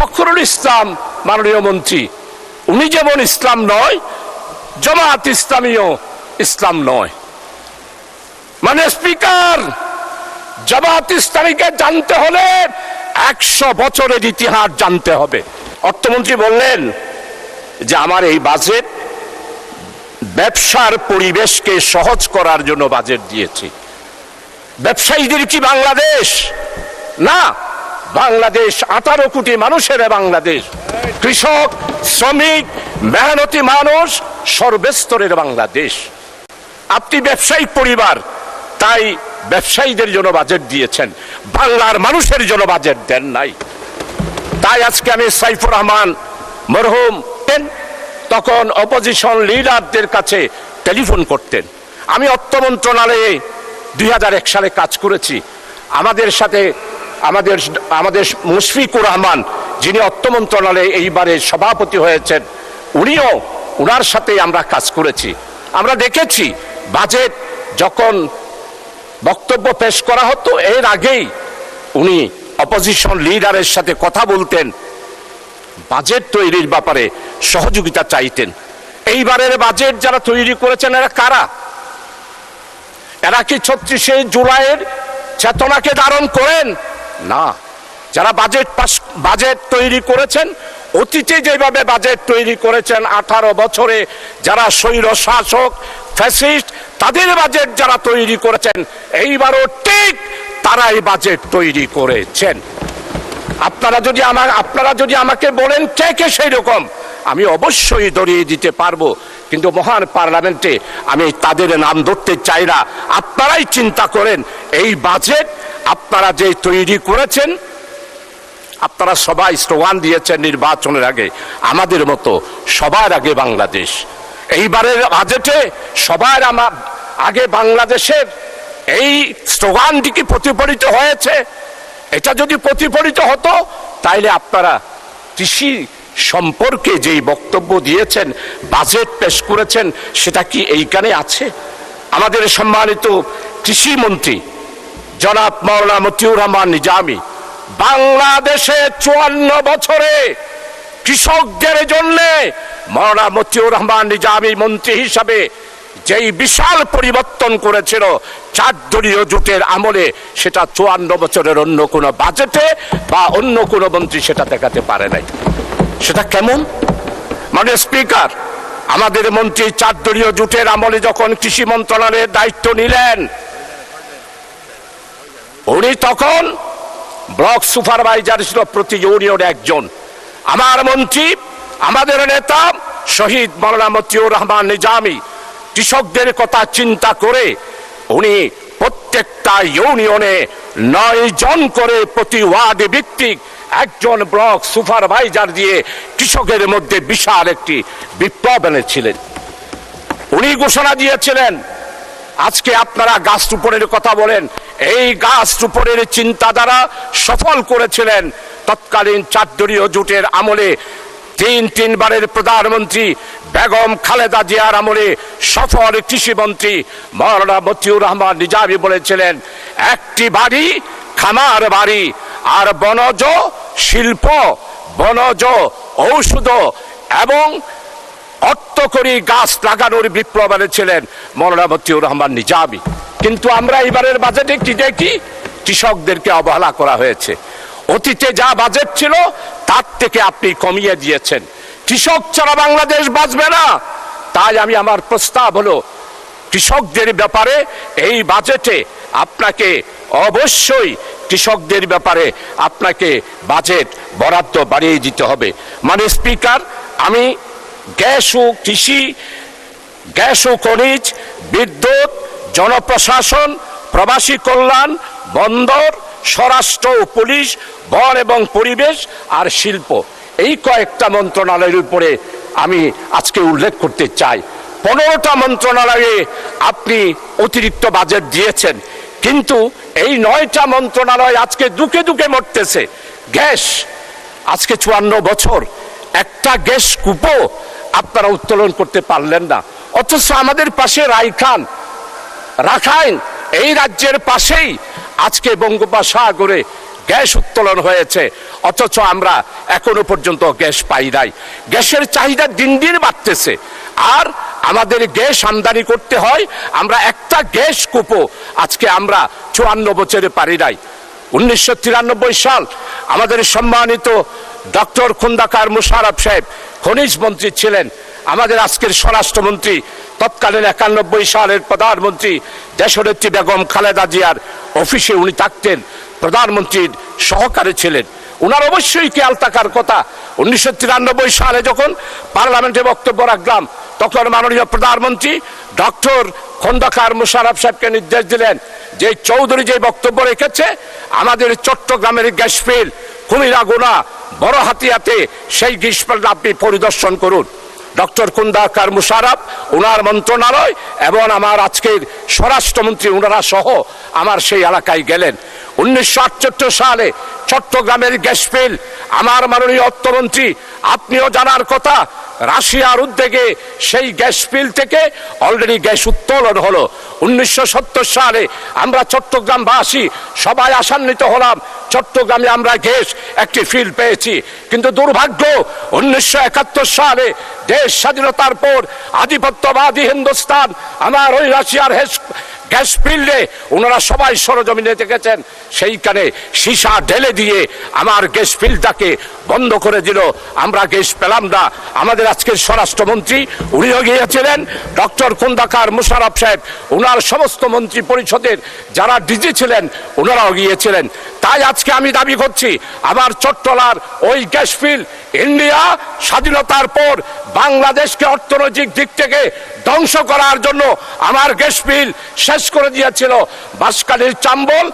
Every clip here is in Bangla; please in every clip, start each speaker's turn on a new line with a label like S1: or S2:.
S1: ফখরুল ইসলাম মাননীয় মন্ত্রী, উনি যেমন ইসলাম নয়, জামাত ইসলামীও ইসলাম নয়। মানে স্পিকার, জামাত ইসলামীকে জানতে হলে 100 বছরের ইতিহাস জানতে হবে। অর্থমন্ত্রী বললেন যে আমার এই বাজেট ব্যবসার পরিবেশকে সহজ করার জন্য বাজেট দিয়েছি। ব্যবসায়ীদের কি বাংলাদেশ না? বাংলাদেশ 18 কোটি মানুষের বাংলাদেশ। কৃষক, শ্রমিক, মেহনতি মানুষ, সর্বস্তরের বাংলাদেশ। আপনি ব্যবসায়িক পরিবার, তাই ব্যবসায়ীদের জন্য বাজেট দিয়েছেন, বাংলার মানুষের জন্য বাজেট দেন নাই। তাই আজকে আমি সাইফুর রহমান মরহুম তখন অপোজিশন লিডারদের কাছে টেলিফোন করতেন। আমি অর্থ মন্ত্রণালয়ে 2001 সালে কাজ করেছি। আমাদের সাথে আমাদের মুশফিকুর রহমান, যিনি অর্থ মন্ত্রণালয়ে এইবারে সভাপতি হয়েছেন, উনার সাথে আমরা কাজ করেছি। আমরা দেখেছি বাজেট যখন বক্তব্য পেশ করা হতো, এর আগেই উনি অপোজিশন লিডারের সাথে কথা বলতেন, বাজেট তৈরির ব্যাপারে সহযোগিতা চাইতেন। এইবারের বাজেট যারা তৈরি করেছেন এরা কারা? এরা কি 36শে জুলাইয়ের চেতনাকে ধারণ করেন? না। যারা বাজেট তৈরি করেছেন, অতীতে যেভাবে বাজেট তৈরি করেছেন 18 বছরে যারা স্বৈর শাসক ফ্যাসিস্ট, তাদের বাজেট যারা তৈরি করেছেন, এইবারও ঠিক তারাই বাজেট তৈরি করেছেন। আপনারা যদি আমাকে বলেন কে কে সেই রকম, আমি অবশ্যই ধরিয়ে দিতে পারবো, কিন্তু মহান পার্লামেন্টে আমি তাদের নাম ধরতে চাই না। আপনারাই চিন্তা করেন, এই বাজেট আপনারা যে তৈরি করেছেন, আপনারা সবাই স্লোগান দিয়েছেন নির্বাচনের আগে, আমাদের মতো সবার আগে বাংলাদেশ। এইবারের বাজেটে সবার আগে বাংলাদেশের এই স্লোগানটি কি প্রতিফলিত হয়েছে? এটা যদি প্রতিফলিত হতো, তাইলে আপনারা কৃষি সম্পর্কে যেই বক্তব্য দিয়েছেন, বাজেট পেশ করেছেন, সেটা কি এইখানে আছে? আমাদের সম্মানিত কৃষি মন্ত্রী জনাব মাওলানা মতিউর রহমান নিজামী বাংলাদেশে 54 বছরে কৃষকদের জন্য মাওলানা মতিউর রহমান নিজামী মন্ত্রী হিসাবে যেই বিশাল পরিবর্তন করেছিল 4 দলীয় জোটের আমলে, সেটা 54 বছরের অন্য কোনো বাজেটে বা অন্য কোনো মন্ত্রী সেটা দেখাতে পারে নাই। সেটা কেমন? মানে স্পিকার, আমাদের মন্ত্রী 4 দলীয় জোটের আমলে যখন কৃষি মন্ত্রণালয়ের দায়িত্ব নিলেন, উনি তখন ব্লক সুপারভাইজার ছিল প্রতি ইউনিয়নে একজন। আমার মন্ত্রী, আমাদের নেতা শহীদ মাওলানা মতিউর রহমান নিজামী কৃষকদের কথা চিন্তা করে উনি প্রত্যেকটা ইউনিয়নে 9 জন করে প্রতি ওয়ার্ড ভিত্তিক একজন ব্লক সুপারভাইজার দিয়ে কৃষকের মধ্যে বিশাল একটি বিপ্লব এনেছিলেন। উনি ঘোষণা দিয়েছিলেন, আজকে আপনারা গাছ রোপণের কথা বলেন, এই গাছ রোপণের চিন্তাধারা সফল করেছিলেন তৎকালীন 4 দলীয় জোটের আমলে। 3 বারের প্রধানমন্ত্রী বেগম খালেদা জিয়ার আমলে সফল কৃষিমন্ত্রী মাওলানা মতিউর রহমান নিজামী বলেছিলেন, একটি বাড়ি খামার বাড়ি আর বনজ শিল্প, বনজ ঔষধ এবং অর্থকরী গাছ লাগানোর বিপ্লব এনেছিলেন মাওলানা মতিউর রহমান নিজামী। কিন্তু আমরা এবারের বাজেটে কি দেখি? কৃষকদেরকে অবহেলা করা হয়েছে। অতীতে যা বাজেট ছিল তার থেকে আপনি কমিয়ে দিয়েছেন। কৃষক ছাড়া বাংলাদেশ বাঁচবে না। তাই আমার প্রস্তাব হলো, কৃষকদের ব্যাপারে এই বাজেটে আপনাকে অবশ্যই কৃষকদের ব্যাপারে আপনাকে বাজেট বরাদ্দ বাড়িয়ে দিতে হবে। মানে স্পিকার, আমি গ্যাস ও কৃষি, গ্যাস ও খনিজ, বিদ্যুৎ, জনপ্রশাসন, প্রবাসী কল্যাণ, বন্দর, স্বরাষ্ট্র ও পুলিশ, বন এবং পরিবেশ আর শিল্প, এই কয়েকটা মন্ত্রণালয়ের উপরে আমি আজকে উল্লেখ করতে চাই। 15টা মন্ত্রণালয়ে আপনি অতিরিক্ত বাজেট দিয়েছেন, কিন্তু এই 9টা মন্ত্রণালয় আজকে দুকে দুকে মরতেছে। গ্যাস, আজকে 54 বছর একটা গ্যাস কূপও আপনারা উত্তোলন করতে পারলেন না। অথচ আমাদের পাশে রাখাইন, এই রাজ্যের পাশেই আজকে বঙ্গোপসাগরে গ্যাস উত্তোলন হয়েছে, অথচ আমরা এখনো পর্যন্ত গ্যাস পাই নাই। গ্যাসের চাহিদা দিন দিন বাড়তেছে, আর আমাদের গ্যাস আমদানি করতে হয়, আমরা একটা গ্যাস কূপও আজকে আমরা 54 বছরে পারি নাই। 1993 সাল আমাদের সম্মানিত ডক্টর খোন্দকার মোশাররফ সাহেব খনিজ মন্ত্রী ছিলেন, আমাদের আজকের স্বরাষ্ট্রমন্ত্রী তৎকালীন 91 সালের প্রধানমন্ত্রী দেশনেত্রী বেগম খালেদা জিয়ার অফিসে উনি থাকতেন, প্রধানমন্ত্রীর সহকারী ছিলেন। ওনার অবশ্যই খেয়াল থাকার কথা, 1993 সালে যখন পার্লামেন্টে বক্তব্য রাখলাম, তখন মাননীয় প্রধানমন্ত্রী ডক্টর খোন্দকার মোশাররফ সাহেবকে নির্দেশ দিলেন যে চৌধুরী যে বক্তব্য রেখেছে, আমাদের চট্টগ্রামের গ্যাস ফিল্ড কুমিরাগুনা বড় হাতিয়াতে সেই গ্যাস ফিল্ড আপনি পরিদর্শন করুন। ডক্টর খোন্দকার মোশাররফ, ওনার মন্ত্রণালয় এবং আমার আজকের স্বরাষ্ট্রমন্ত্রী ওনারা সহ আমার সেই এলাকায় গেলেন। 1978 সালে চট্টগ্রামের গ্যাস ফিল্ড, আমার মাননীয় অর্থমন্ত্রী আপনিও জানার কথা, রাশিয়ার উদ্যোগে সেই গ্যাস ফিল্ড থেকে অলরেডি গ্যাস উত্তোলন হলো। 1970 সালে আমরা চট্টগ্রামবাসী সবাই আশান্বিত হলাম, চট্টগ্রামে আমরা গ্যাস একটি ফিল্ড পেয়েছি। কিন্তু দুর্ভাগ্য, 1971 সালে দেশ স্বাধীনতার পর আধিপত্যবাদী হিন্দুস্তান আমার ওই রাশিয়ার গ্যাস ফিল্ডে ওনারা সবাই সরজমিনে দেখেছেন, সেইখানে সীসা ঢেলে দিয়ে আমার গ্যাস ফিল্ডটাকে বন্ধ করে দিল, আমরা গ্যাস পেলাম না। আমাদের আজকের স্বরাষ্ট্রমন্ত্রী উনিও গিয়েছিলেন, ডক্টর খোন্দকার মোশাররফ সাহেব, ওনার সমস্ত মন্ত্রী পরিষদের যারা ডিজি ছিলেন ওনারাও গিয়েছিলেন। তাই আজকে আমি দাবি করছি, আমার চট্টলার ওই গ্যাস ফিল্ড ইন্ডিয়া স্বাধীনতার পর বাংলাদেশকে অর্থনৈতিক দিক থেকে ধ্বংস করার জন্য আমার গ্যাস ফিল্ড শেষ করে দিয়েছিল। বাঁশখালীর চাম্বল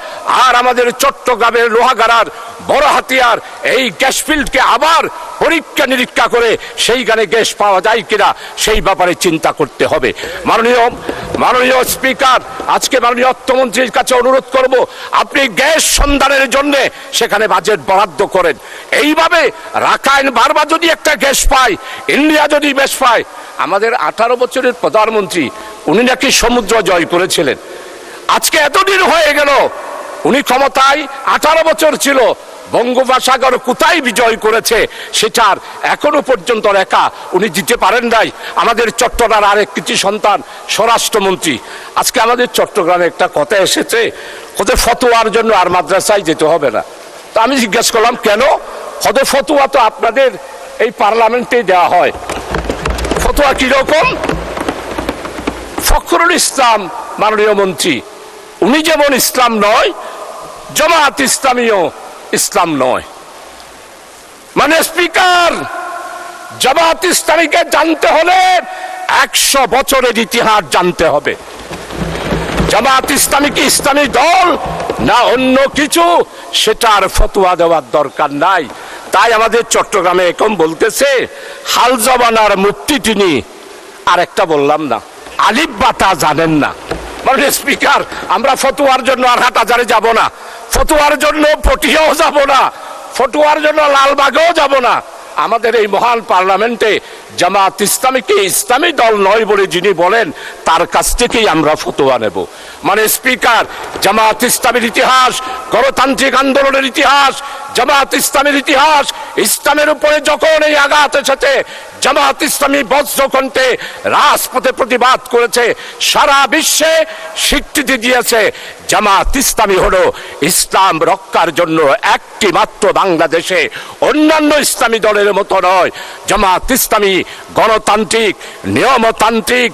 S1: আর আমাদের চট্টগ্রামের লোহাগাড়ার বড় হাতিয়ার এই গ্যাস ফিল্ডকে আবার পরীক্ষা নিরীক্ষা করে সেইখানে গ্যাস পাওয়া যায় কিনা সেই ব্যাপারে চিন্তা করতে হবে। মাননীয় স্পিকার, আজকে মাননীয় অর্থমন্ত্রীর কাছে অনুরোধ করব, আপনি গ্যাস সন্ধানের জন্য সেখানে বাজেট বরাদ্দ করেন। এইভাবে রাখাইন বারবার যদি একটা গ্যাস পায়, ইন্ডিয়া যদি গ্যাস পায়, আমাদের 18 বছরের প্রধানমন্ত্রী উনি নাকি সমুদ্র জয় করেছিলেন। আজকে এতদিন হয়ে গেল, উনি ক্ষমতায় 18 বছর ছিল, বঙ্গোপসাগর কোথায় বিজয় করেছে সেটার এখনো পর্যন্ত রেখা উনি দিতে পারেন নাই। আমাদের চট্টগ্রামের আরেক কৃতি সন্তান স্বরাষ্ট্রমন্ত্রী, আজকে আমাদের চট্টগ্রামে একটা কথা এসেছে, ওদের ফতোয়ার জন্য আর মাদ্রাসায় যেতে হবে না। তো আমি জিজ্ঞেস করলাম কেন? ওদের ফতোয়া তো আপনাদের এই পার্লামেন্টেই দেওয়া হয়। ফতোয়া কিরকম? ফখরুল ইসলাম মাননীয় মন্ত্রী, উনি যেমন ইসলাম নয়, জামাত ইসলামীও ইসলাম নয়। মানে স্পিকার, জামাত ইসলামীকে জানতে হলে 100 বছরের ইতিহাস জানতে হবে। জামাত ইসলামী কি ইসলামী দল না অন্য কিছু, সেটার ফতোয়া দেওয়ার দরকার নাই। তাই আমাদের চট্টগ্রামে এখন বলতেছে হাল জবানার মুফতি তিনি, আর একটা বললাম না, আলিফ বাতা জানেন না। মানে স্পিকার, আমরা ফতোয়ার জন্য আর হাটহাজারে যাব না, ফতোয়ার জন্য পটিয়াও যাব না, ফতোয়ার জন্য লালবাগেও যাব না। আমাদের এই মহান পার্লামেন্টে জামাত ইসলামীকে ইসলামী দল নয় বলে যিনি বলেন, তার কাছ থেকেই আমরা ফতোয়া নেব। মানে স্পিকার, জামাত ইসলামীর ইতিহাস, গণতান্ত্রিক আন্দোলনের ইতিহাস, জামাত ইসলামীর ইতিহাস, ইসলামের উপরে যখন এই আঘাত এসেছে, জামাত ইসলামী বজ্রকণ্ঠে রাজপথে প্রতিবাদ করেছে, সারা বিশ্বে স্বীকৃতি দিয়েছে। জামাত ইসলামী হলো ইসলাম রক্ষার জন্য একটি মাত্র বাংলাদেশে, অন্যান্য ইসলামী দলের মতো নয়। জামাত ইসলামী গণতান্ত্রিক, নিয়মতান্ত্রিক